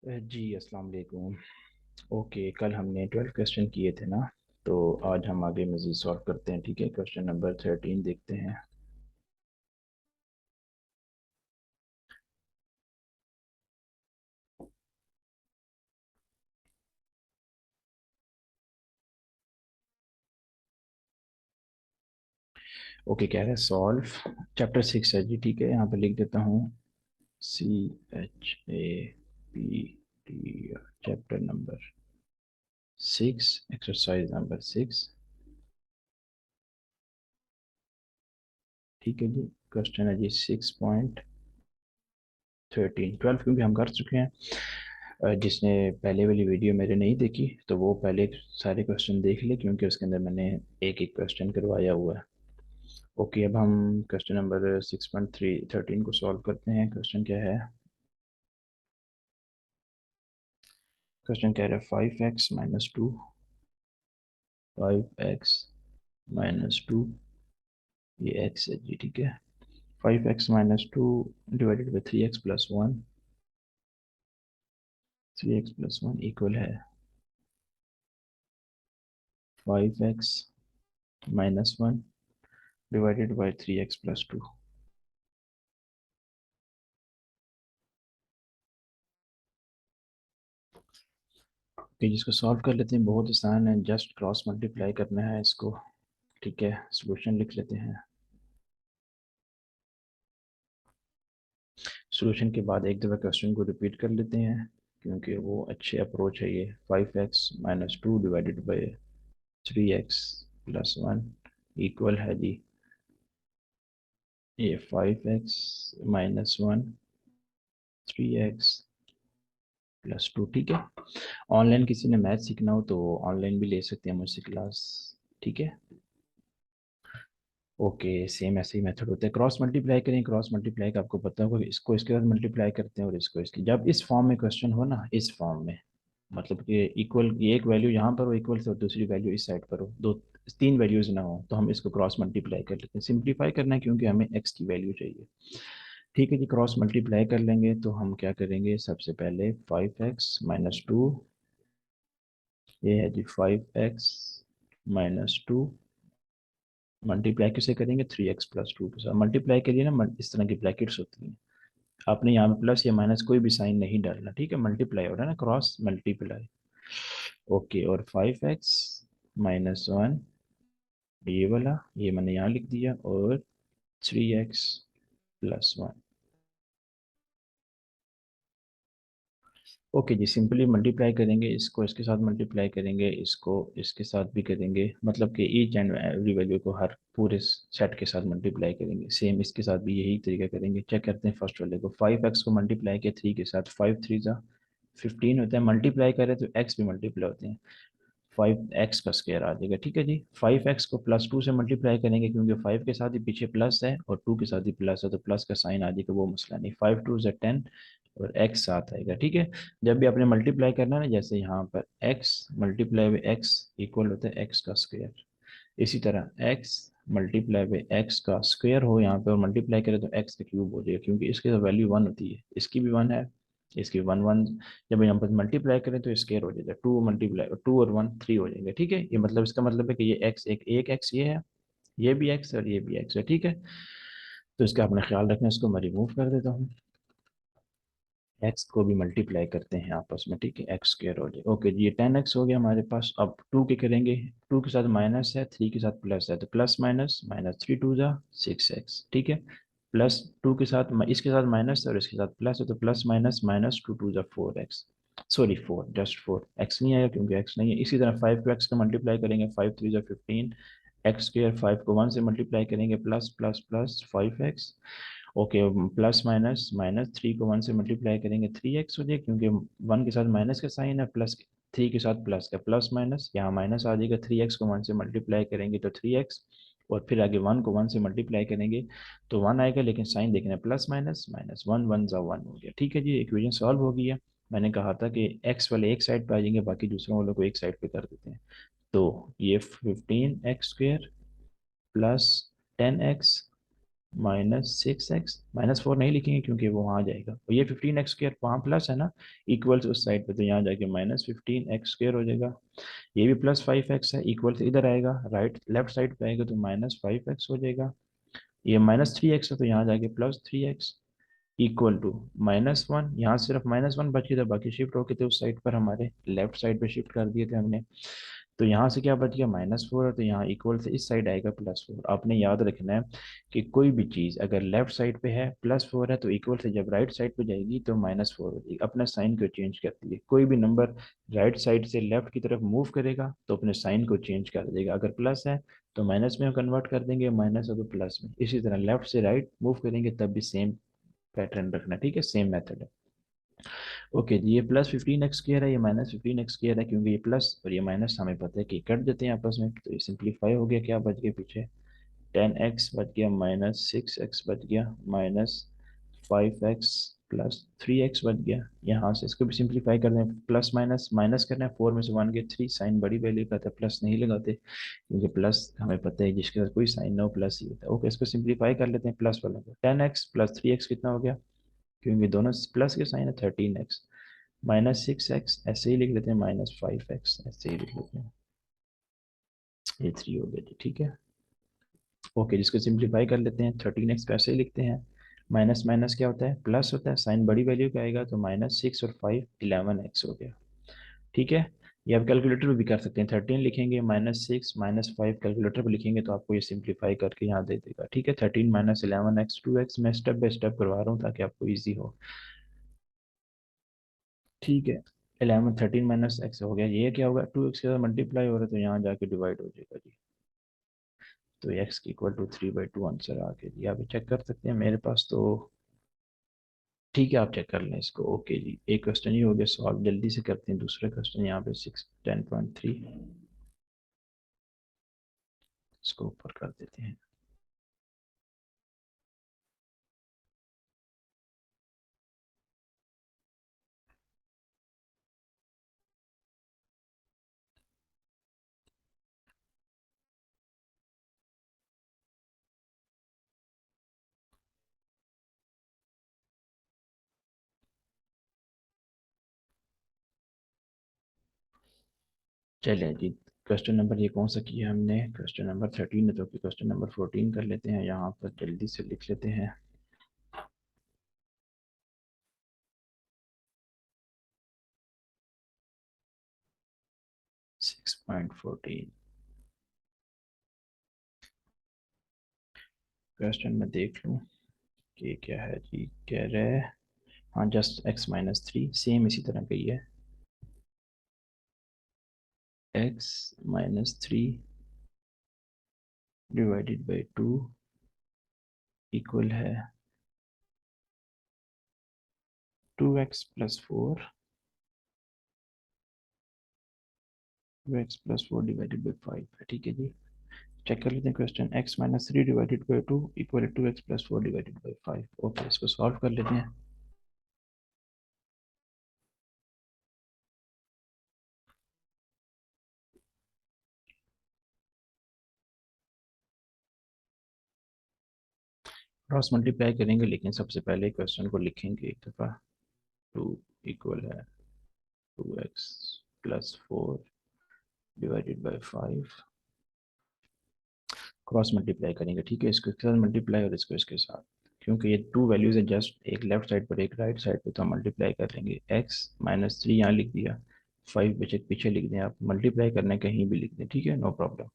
जी अस्सलाम वालेकुम। ओके, कल हमने 12 क्वेश्चन किए थे ना। तो आज हम आगे मज़ीद सॉल्व करते हैं। ठीक है, क्वेश्चन नंबर 13 देखते हैं। ओके, कह रहे हैं सॉल्व चैप्टर 6 है जी। ठीक है, यहाँ पे लिख देता हूँ CHAPTER chapter number 6, exercise number 6। ठीक है जी, क्वेश्चन है जी 6.13। 12 क्योंकि हम कर चुके हैं। जिसने पहले वाली वीडियो मेरे नहीं देखी तो वो पहले सारे क्वेश्चन देख ले, क्योंकि उसके अंदर मैंने एक एक क्वेश्चन करवाया हुआ है। ओके, अब हम क्वेश्चन नंबर 6.13 को सॉल्व करते हैं। क्वेश्चन क्या है? क्वेश्चन कह रहा है 5x-2, 5x-2, ये x है जी। ठीक है, 5x-2 divided by 3x+1, 3x+1 equal है 5x-1 डिवाइडेड बाई 3x+2। कि जिसको सॉल्व कर लेते हैं, बहुत आसान है, जस्ट क्रॉस मल्टीप्लाई करना है इसको। ठीक है, सॉल्यूशन लिख लेते हैं। सॉल्यूशन के बाद एक दफ़ा क्वेश्चन को रिपीट कर लेते हैं, क्योंकि वो अच्छे अप्रोच है ये। 5x-2 divided by 3x+1 equal है जी ये 5x-1 3x+2। ठीक है, ऑनलाइन किसी ने मैथ सीखना हो तो ऑनलाइन भी ले सकते हैं मुझसे क्लास। ठीक है, ओके, सेम ऐसे ही मेथड होता है। क्रॉस मल्टीप्लाई करें, क्रॉस मल्टीप्लाई का आपको पता होगा कि इसको इसके साथ मल्टीप्लाई करते हैं और इसको इसकी। जब इस फॉर्म में क्वेश्चन हो ना, इस फॉर्म में, मतलब कि इक्वल, ये एक वैल्यू यहाँ पर हो इक्वल से और दूसरी वैल्यू इस साइड पर हो, दो तीन वैल्यूज ना हो, तो हम इसको क्रॉस मल्टीप्लाई कर लेते हैं। सिंप्लीफाई करना है क्योंकि हमें एक्स की वैल्यू चाहिए। ठीक है जी, क्रॉस मल्टीप्लाई कर लेंगे तो हम क्या करेंगे, सबसे पहले 5x-2, ये है जी 5x-2 मल्टीप्लाई किसे करेंगे, 3x+2 के साथ मल्टीप्लाई करिए ना। इस तरह की ब्रैकेट्स होती हैं, आपने यहाँ पे प्लस या माइनस कोई भी साइन नहीं डालना। ठीक है, मल्टीप्लाई हो रहा है ना, क्रॉस मल्टीप्लाई। ओके, और 5x-1 ये वाला, ये मैंने यहाँ लिख दिया, और 3x+1। ओके जी, सिंपली मल्टीप्लाई करेंगे, इसको इसके साथ मल्टीप्लाई करेंगे, इसको इसके साथ भी करेंगे, मतलब कि ईच एंड एवरी वैल्यू को हर पूरे सेट के साथ मल्टीप्लाई करेंगे। सेम इसके साथ भी यही तरीका करेंगे। चेक करते हैं फर्स्ट वाले को, 5x को मल्टीप्लाई किया 3 के साथ, 5 3 जा 15 होता है। मल्टीप्लाई करें तो x भी मल्टीप्लाई होते हैं, 5x का स्क्वायर आ जाएगा। ठीक है जी, 5x को +2 से मल्टीप्लाई करेंगे, क्योंकि 5 के साथ ही पीछे प्लस है और 2 के साथ ही प्लस है, तो प्लस का साइन आ जाएगा, वो मसला नहीं। 5 2 ज़ा 10 और x साथ आएगा। ठीक है, जब भी आपने मल्टीप्लाई करना है ना, जैसे यहाँ पर x multiply by x equal होता है x का स्क्वायर, इसी तरह x मल्टीप्लाई बाई x का स्क्वायर हो यहाँ पे और मल्टीप्लाई करें तो x का क्यूब हो जाएगा, क्योंकि इसकी तो वैल्यू 1 होती है, इसकी भी 1 है, इसकी 1 1। जब यहाँ पर मल्टीप्लाई करें तो स्क्वायर हो जाएगा, 2 मल्टीप्लाई 2 और 1 3 हो जाएंगे। ठीक है, ये मतलब इसका मतलब है कि ये x एक x ये है, ये भी x और ये भी x है। ठीक है, तो इसका अपना ख्याल रखना, इसको मैं रिमूव कर देता हूँ। एक्स को भी मल्टीप्लाई करते हैं आपस में। ठीक है, एक्स स्क्र हो जाए। ओके जी, ये 10x हो गया हमारे पास। अब 2 के करेंगे, 2 के साथ माइनस है, 3 के साथ प्लस है, तो प्लस माइनस माइनस 3 2 ज़ा 6x। ठीक है, प्लस 2 के साथ इसके साथ माइनस है और इसके साथ प्लस है, तो प्लस माइनस माइनस 2 2 ज़ा 4x, सॉरी 4, जस्ट 4, एक्स नहीं आया क्योंकि एक्स नहीं है। इसी तरह 5 को एक्स का मल्टीप्लाई करेंगे, 5 3 ज़ा 15, एक्स स्क्र 5 को 1 से मल्टीप्लाई करेंगे, plus plus plus 5x। Okay, plus minus minus 3 को 1 से मल्टीप्लाई करेंगे, 3x हो जाएगा, क्योंकि 1 के साथ माइनस का साइन है, प्लस 3 के साथ प्लस का, प्लस माइनस यहाँ माइनस आ जाएगा। 3x को 1 से मल्टीप्लाई करेंगे तो 3x, और फिर आगे 1 को 1 से मल्टीप्लाई करेंगे तो 1 आएगा, लेकिन साइन देखना है, प्लस माइनस माइनस 1 1 ज़ा 1 हो गया। ठीक है जी, इक्वेशन सॉल्व हो गई है। मैंने कहा था कि x वाले एक साइड पे आ जाएंगे, बाकी दूसरों वालों को एक साइड पे कर देते हैं। तो ये 15x square plus 10x -6x, -4 नहीं लिखेंगे क्योंकि वो वहाँ आ जाएगा, और ये 15x² वहाँ प्लस है ना, इक्वल्स उस साइड पे, तो यहाँ जाके -15x² हो जाएगा। ये भी +5x है, इक्वल से इधर आएगा, राइट लेफ्ट साइड पे आएगा तो -5x हो जाएगा। ये -3x है तो यहाँ जाके +3x इक्वल टू -1, यहाँ सिर्फ -1 बच गया था, बाकी शिफ्ट होके थे उस साइड पर, हमारे लेफ्ट साइड पे शिफ्ट कर दिए थे हमने। तो यहाँ से क्या बच गया, -4 है तो यहाँ इक्वल से इस साइड आएगा +4। आपने याद रखना है कि कोई भी चीज़ अगर लेफ्ट साइड पे है +4 है तो इक्वल से जब राइट साइड पे जाएगी तो -4 हो जाएगी। अपना साइन को चेंज करती है, कोई भी नंबर राइट साइड से लेफ्ट की तरफ मूव करेगा तो अपने साइन को चेंज कर देगा। अगर प्लस है तो माइनस में कन्वर्ट कर देंगे, माइनस है तो प्लस में। इसी तरह लेफ्ट से राइट मूव करेंगे तब भी सेम पैटर्न रखना, ठीक है, सेम मेथड है। ओके जी, ये +15x² है, ये -15x² है, क्योंकि ये प्लस और ये माइनस हमें पता है कि कट जाते हैं आपस में, तो ये सिंप्लीफाई हो गया। क्या बच गया पीछे, 10x बच गया, -6x बच गया, -5x +3x बच गया। यहाँ से इसको भी सिंप्लीफाई कर दें, प्लस माइनस माइनस करना है, 4 में से 1 गया 3, साइन बड़ी वैल्यू का था, प्लस नहीं लगाते क्योंकि प्लस हमें पता है जिसके साथ कोई साइन ना हो प्लस ही होता है। ओके, इसको सिंप्लीफाई कर लेते हैं, प्लस वाला को, 10x +3x कितना हो गया, क्योंकि दोनों प्लस के साइन है, 13x, -6x ऐसे ही लिख लेते हैं, -5x ऐसे ही लिख लेते हैं, ये 3 हो गया जी, ठीक है। ओके, जिसको सिंप्लीफाई कर लेते हैं, 13x को ऐसे ही लिखते हैं, माइनस माइनस क्या होता है, प्लस होता है, साइन बड़ी वैल्यू का आएगा तो -6 और 5 11x हो गया, ठीक है। ये आप कैलकुलेटर में भी कर सकते हैं, 13 लिखेंगे, -6 -5 कैलकुलेटर पर लिखेंगे तो आपको ये सिंप्लीफाई करके यहाँ दे देगा, ठीक है। 13 -11x 2x, मैं स्टेप बाय स्टेप करवा रहा हूँ ताकि आपको ईजी हो, ठीक है। 11 13 -x हो गया, ये क्या होगा, 2x के साथ मल्टीप्लाई हो रहा है तो यहाँ जाके डिवाइड हो जाएगा जी, तो x की इक्वल टू 3/2 आंसर आ गया जी। आप चेक कर सकते हैं मेरे पास तो, ठीक है, आप चेक कर लें इसको। ओके जी, एक क्वेश्चन ही हो गया सॉल्व, जल्दी से करते हैं दूसरा क्वेश्चन। यहाँ पे 6 10.3, इसको ऊपर कर देते हैं। चलिए जी, क्वेश्चन नंबर ये कौन सा किया हमने, क्वेश्चन नंबर 13 है, तो क्वेश्चन नंबर 14 कर लेते हैं, यहाँ पर जल्दी से लिख लेते हैं। 6.14 क्वेश्चन में देख लूँ कि क्या है जी, कह रहे हैं, हाँ जस्ट x-3, सेम इसी तरह का ही है, x-3 डिवाइडेड बाई 2 इक्वल है 2x+4, 2x+4 डिवाइडेड बाई 5 है, ठीक है जी। चेक कर लेते हैं question, x-3 divided by 2 equal 2x+4 divided by 5। Okay, इसको सॉल्व कर लेते हैं। क्रॉस मल्टीप्लाई करेंगे, लेकिन सबसे पहले क्वेश्चन को लिखेंगे एक दफ़ा। 2 इक्वल है 2x+4 divided by 5, cross multiply करेंगे, ठीक है, इसको इसके साथ मल्टीप्लाई और इसको इसके साथ, क्योंकि ये टू वैल्यूज है, जस्ट एक लेफ्ट साइड पर एक राइट साइड पे, तो हम मल्टीप्लाई कर लेंगे। x-3 यहाँ लिख दिया, 5 पीछे पीछे लिख दें, आप मल्टीप्लाई करने कहीं भी लिख दें, ठीक है, no problem.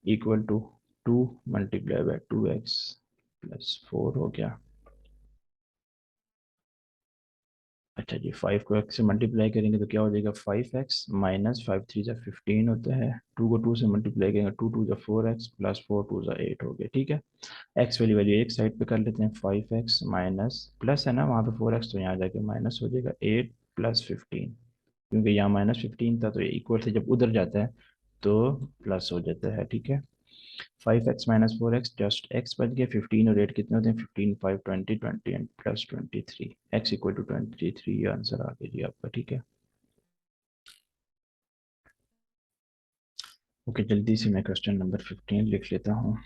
Equal to 2 multiply by 2x+4 हो गया। अच्छा जी, 5 को x से मल्टीप्लाई करेंगे तो क्या हो जाएगा, 5x -5 3 = 15 होता है, 2 को 2 से मल्टीप्लाई करेंगे, 2 2 = 4x +4 2 = 8 हो गया, ठीक है। एक्स वाली वैल्यू एक साइड पे कर लेते हैं, 5x माइनस प्लस है ना वहाँ पे 4x, तो यहाँ जाके माइनस हो जाएगा 8 +15, क्योंकि यहाँ -15 था तो ये इक्वल से जब उधर जाता है तो प्लस हो जाता है, ठीक है। 5x -4x जस्ट x बच गया, 15 और 8 कितने होते हैं, 15 5 20 20 एंड +23, x इक्वल टू 23, ये आंसर आ गया जी आपका, ठीक है। ओके, जल्दी से मैं क्वेश्चन नंबर 15 लिख लेता हूँ।